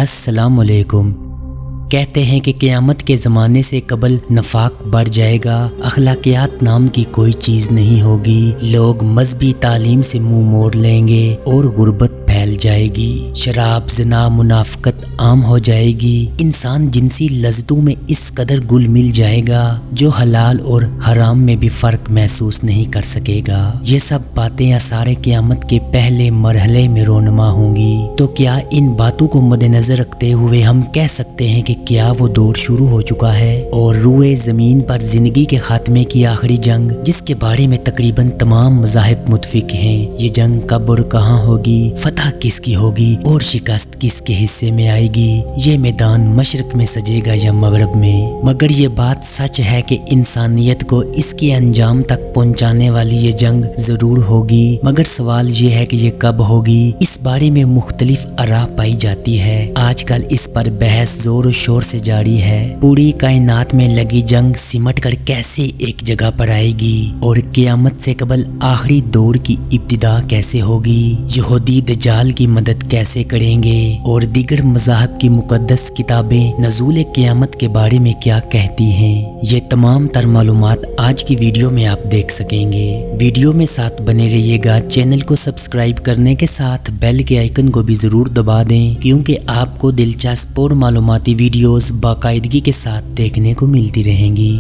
अस्सलाम वालेकुम। कहते हैं कि क़यामत के ज़माने से कबल नफाक बढ़ जाएगा, अखलाकियात नाम की कोई चीज़ नहीं होगी, लोग मजहबी तालीम से मुंह मोड़ लेंगे और गुर्बत फैल जाएगी, शराब ज़िना मुनाफ़िकत आम हो जाएगी, इंसान जिनसी लज़्ज़तों में इस कदर गुल मिल जाएगा जो हलाल और हराम में भी फ़र्क महसूस नहीं कर सकेगा। ये सब बातें आसार क़यामत के पहले मरहले में रोनमा होंगी। तो क्या इन बातों को मद्देनज़र रखते हुए हम कह सकते हैं कि क्या वो दौर शुरू हो चुका है और रूए ज़मीन पर ज़िंदगी के खात्मे की आखिरी जंग, जिसके बारे में तकरीबन तमाम मज़ाहिब मुत्फिक हैं, ये जंग कब और कहाँ होगी, फतह किसकी होगी और शिकस्त किसके हिस्से में आएगी, ये मैदान मशरक में सजेगा या मगरब में। मगर ये बात सच है कि इंसानियत को इसके अंजाम तक पहुँचाने वाली ये जंग ज़रूर होगी, मगर सवाल ये है कि ये कब होगी। इस बारे में मुख्तलिफ आरा पाई जाती है। आजकल इस पर बहस जोर शोर से जारी है। पूरी कायनात में लगी जंग सिमट कर कैसे एक जगह पर आएगी और क़यामत से कबल आखिरी दौर की इब्तिदा कैसे होगी, यहूदी दज्जाल की मदद कैसे करेंगे और दीगर मज़ाहब की मुक़द्दस किताबें नज़ूल क़यामत के बारे में क्या कहती हैं, ये तमाम तर मालूमात आज की वीडियो में आप देख सकेंगे। वीडियो में साथ बने रहिएगा। चैनल को सब्सक्राइब करने के साथ बेल के आइकन को भी ज़रूर दबा दें, क्योंकि आपको दिलचस्प और मालूमाती वीडियोस बाकायदगी के साथ देखने को मिलती रहेंगी।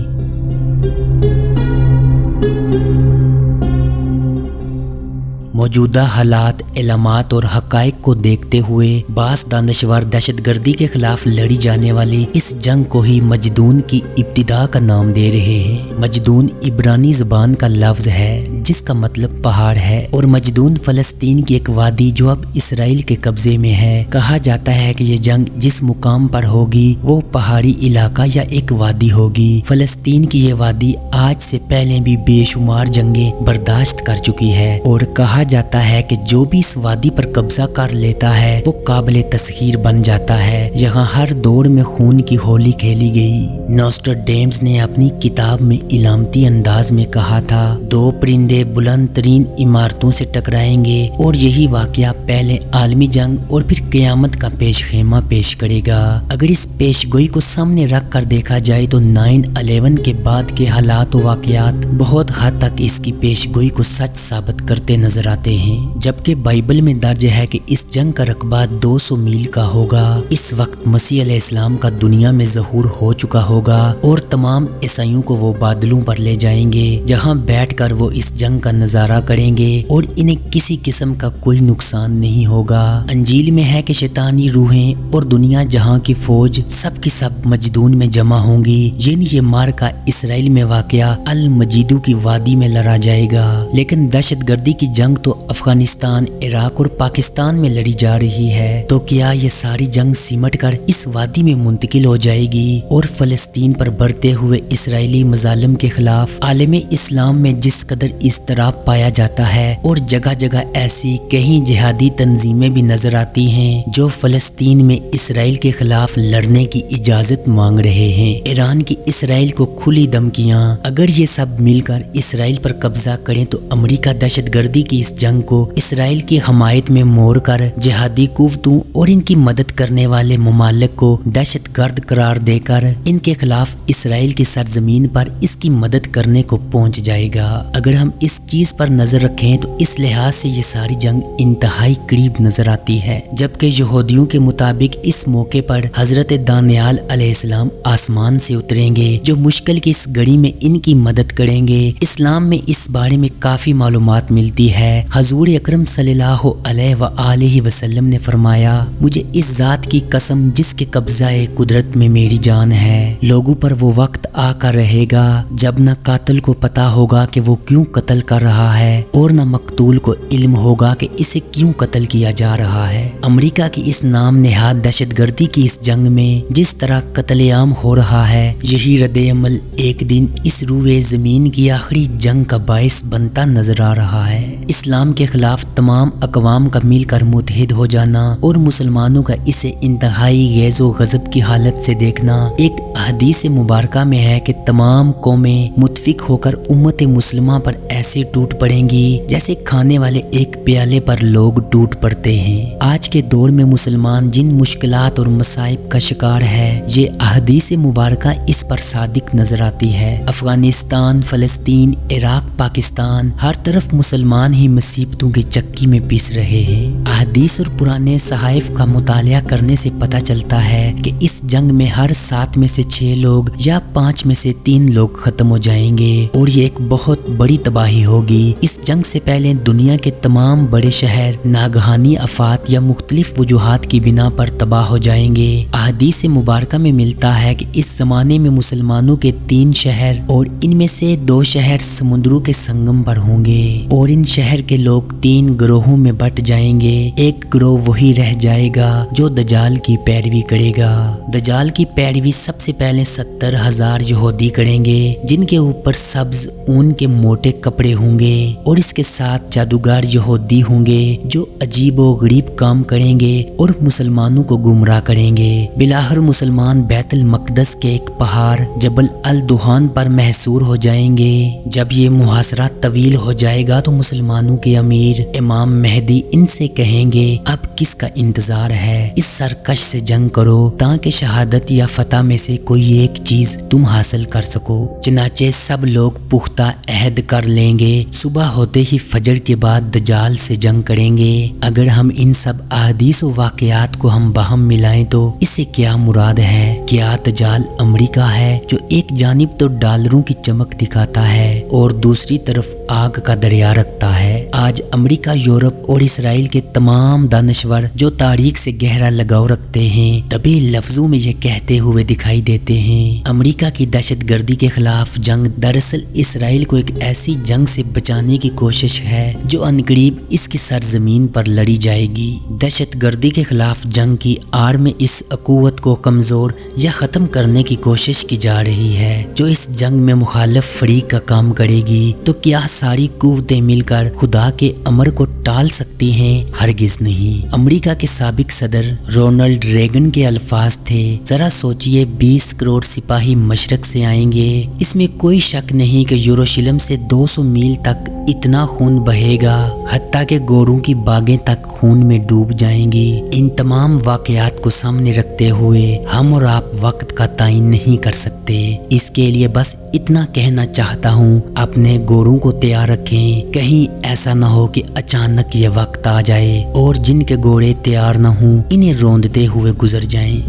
मौजूदा हालात, इलामात और हकायक को देखते हुए बास दानश्वर दहशतगर्दी के खिलाफ लड़ी जाने वाली इस जंग को ही मजदून की इब्तिदा का नाम दे रहे हैं। मजदून इब्रानी ज़बान का लफ्ज़ है जिसका मतलब पहाड़ है और मजदून फ़लस्तीन की एक वादी जो अब इसराइल के कब्जे में है। कहा जाता है कि ये जंग जिस मुकाम पर होगी वो पहाड़ी इलाका या एक वादी होगी। फ़लस्तीन की ये वादी आज से पहले भी बेशुमार जंगें बर्दाश्त कर चुकी है और कहा जाता है कि जो भी इस वादी पर कब्जा कर लेता है वो काबिल तस्खीर बन जाता है। यहाँ हर दौर में खून की होली खेली गई। नोस्ट्राडेमस ने अपनी किताब में इलामती अंदाज में कहा था, दो परिंदे बुलंद तरीन इमारतों से टकराएंगे और यही वाकया पहले आलमी जंग और फिर क़यामत का पेश खेमा पेश करेगा। अगर इस पेशगोई को सामने रख कर देखा जाए तो 9/11 के बाद के हालात व वाकयात बहुत हद तक इसकी पेशगोई को सच साबित करते नजर आते हैं। जबकि बाइबल में दर्ज है कि इस जंग का रकबा 200 मील का होगा। इस वक्त मसीह अलैहिस्सलाम का दुनिया में ज़हूर हो चुका होगा और तमाम ईसाइयों को वो बादलों पर ले जाएंगे, जहां बैठकर वो इस जंग का नजारा करेंगे और इन्हें किसी किस्म का कोई नुकसान नहीं होगा। अंजील में है कि शैतानी रूहें और दुनिया जहां की फौज सब की सब मजदून में जमा होंगी। ये मार्का इसराइल में वाक़या अल मजीदू की वादी में लड़ा जाएगा। लेकिन दहशतगर्दी की जंग तो अफगानिस्तान, इराक और पाकिस्तान में लड़ी जा रही है। तो क्या ये सारी जंग सिमट कर इस वादी में मुंतकिल हो जाएगी और फ़लस्तीन पर बढ़ते हुए इसराइली मज़ालिम के खिलाफ आलमे इस्लाम में जिस कदर इज़्तिराब पाया जाता है और जगह जगह ऐसी कहीं जिहादी तंजीमें भी नजर आती हैं जो फ़लस्तीन में इसराइल के खिलाफ लड़ने की इजाज़त मांग रहे हैं। ईरान की इसराइल को खुली धमकियाँ, अगर ये सब मिलकर इसराइल पर कब्जा करें तो अमरीका दहशतगर्दी की इस जंग को इसराइल की हमायत में मोड़ कर जिहादी कुव्वतों और इनकी मदद करने वाले मुमालिक को दहशतगर्द करार देकर इनके खिलाफ इसराइल की सरजमीन पर इसकी मदद करने को पहुंच जाएगा। अगर हम इस चीज पर नजर रखें तो इस लिहाज से ये सारी जंग इंतहाई करीब नजर आती है। जबकि यहूदियों के मुताबिक इस मौके पर हजरत दानियाल अलैहिस्सलाम आसमान से उतरेंगे जो मुश्किल की इस घड़ी में इनकी मदद करेंगे। इस्लाम में इस बारे में काफी मालूमात मिलती है। हजूर अकरम सल्लल्लाहु अलैहि वसल्लम ने फरमाया, मुझे इस जात की कसम जिसके कब्ज़ाए कुदरत में मेरी जान है, लोगों पर वो वक्त आकर रहेगा जब न कातिल को पता होगा कि वो क्यों कत्ल कर रहा है और न मकतूल को इल्म होगा कि इसे क्यों कत्ल किया जा रहा है। अमेरिका की इस नाम नेहाद दहशतगर्दी की इस जंग में जिस तरह कत्लेआम हो रहा है, यही रद्द-ए-अमल एक दिन इस रूए ज़मीन की आखिरी जंग का बाइस बनता नजर आ रहा है। इस्लाम के खिलाफ तमाम अक़वाम का मिलकर मुत्तहिद हो जाना और मुसलमानों का इसे इंतहाई गैज़ो गज़ब की हालत से देखना एक हदीस मुबारका में है कि तमाम कौमें मुतफिक होकर उम्मत मुस्लिमा पर ऐसे टूट पड़ेंगी जैसे खाने वाले एक प्याले पर लोग टूट पड़ते हैं। आज के दौर में मुसलमान जिन मुश्किलात और मसाइब का शिकार है, ये अहदीस मुबारका इस पर सादिक नजर आती है। अफगानिस्तान, फलस्तीन, इराक, पाकिस्तान, हर तरफ मुसलमान ही मुसीबतों की चक्की में पीस रहे हैं। अहदीस और पुराने सहाइफ का मुतालिया करने से पता चलता है कि इस जंग में हर 7 में से 6 लोग या 5 में से 3 लोग खत्म हो जाएंगे और ये एक बहुत बड़ी तबाही होगी। इस जंग से पहले दुनिया के तमाम बड़े शहर नागहानी आफात या मुख्तलिफ वजूहात की बिना पर तबाह हो जाएंगे। अहदीस मुबारका में मिलता है कि इस जमाने में मुसलमानों के 3 शहर और इनमें से 2 शहर समुद्रों के संगम पर होंगे और इन शहर के लोग 3 ग्रोहों में बट जाएंगे। एक ग्रोह वही रह जाएगा जो दजाल की पैरवी करेगा। दजाल की पैरवी सबसे पहले 70,000 यहूदी करेंगे जिनके ऊपर सब्ज ऊन के मोटे कपड़े होंगे और इसके साथ जादूगर यहूदी होंगे जो अजीब व गरीब काम करेंगे और मुसलमानों को गुमराह करेंगे। बिलाहर मुसलमान बैतुल मक़दस के एक पहाड़ जबल अल दुहान पर महसूर हो जाएंगे। जब ये मुहासरा तवील हो जाएगा तो मुसलमानों के अमीर इमाम मेहदी इनसे कहेंगे अब किसका इंतजार है, इस सरकश से जंग करो ताकि शहादत या फतह में से कोई एक चीज तुम हासिल कर सको। चनाचे सब लोग पुख्ता अहद कर लेंगे। सुबह होते ही फजर के बाद दजाल से जंग करेंगे। अगर हम इन सब अहदीस व वाक़यात को हम बाहम मिलाएं तो इससे क्या मुराद है? क्या दजाल अमेरिका है जो एक जानिब तो डॉलरों की चमक दिखाता है और दूसरी तरफ आग का दरिया रखता है? आज अमेरिका, यूरोप और इसराइल के तमाम दानश्वर जो तारीख से गहरा लगाव रखते हैं तभी लफ्जों में ये कहते हुए दिखाई देते हैं, अमेरिका की दहशतगर्दी के खिलाफ जंग दरअसल इसराइल को एक ऐसी जंग से बचाने की कोशिश है जो अनकरीब इसकी सरजमीन पर लड़ी जाएगी। दहशतगर्दी के खिलाफ जंग की आड़ में इस अकुवत को कमजोर या खत्म करने की कोशिश की जा रही है जो इस जंग में मुखालिफ फरीक का काम करेगी। तो क्या सारी कुव्वतें मिलकर खुदा के अमर को टाल सकती हैं? हरगिज नहीं। अमेरिका के साबिक सदर रोनाल्ड रेगन के अल्फाज थे, जरा सोचिए 20 करोड़ सिपाही मशरक से आएंगे। इसमें कोई शक नहीं कि यरूशलेम से 200 मील तक इतना खून बहेगा हत्ता के गोरों की बागें तक खून में डूब जाएंगी। इन तमाम वाकयात को सामने रखते हुए हम और आप वक्त का तायन नहीं कर सकते। इसके लिए बस इतना कहना चाहता हूँ, अपने गोरों को तैयार रखें, कहीं ऐसा न हो कि अचानक ये वक्त आ जाए और जिनके घोड़े तैयार न हों इन्हें रौंदते हुए गुजर जाएं।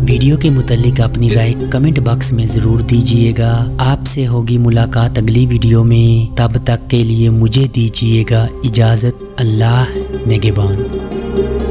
वीडियो के मुतालिक अपनी राय कमेंट बॉक्स में ज़रूर दीजिएगा। आपसे होगी मुलाकात अगली वीडियो में, तब तक के लिए मुझे दीजिएगा इजाज़त। अल्लाह निगहबान।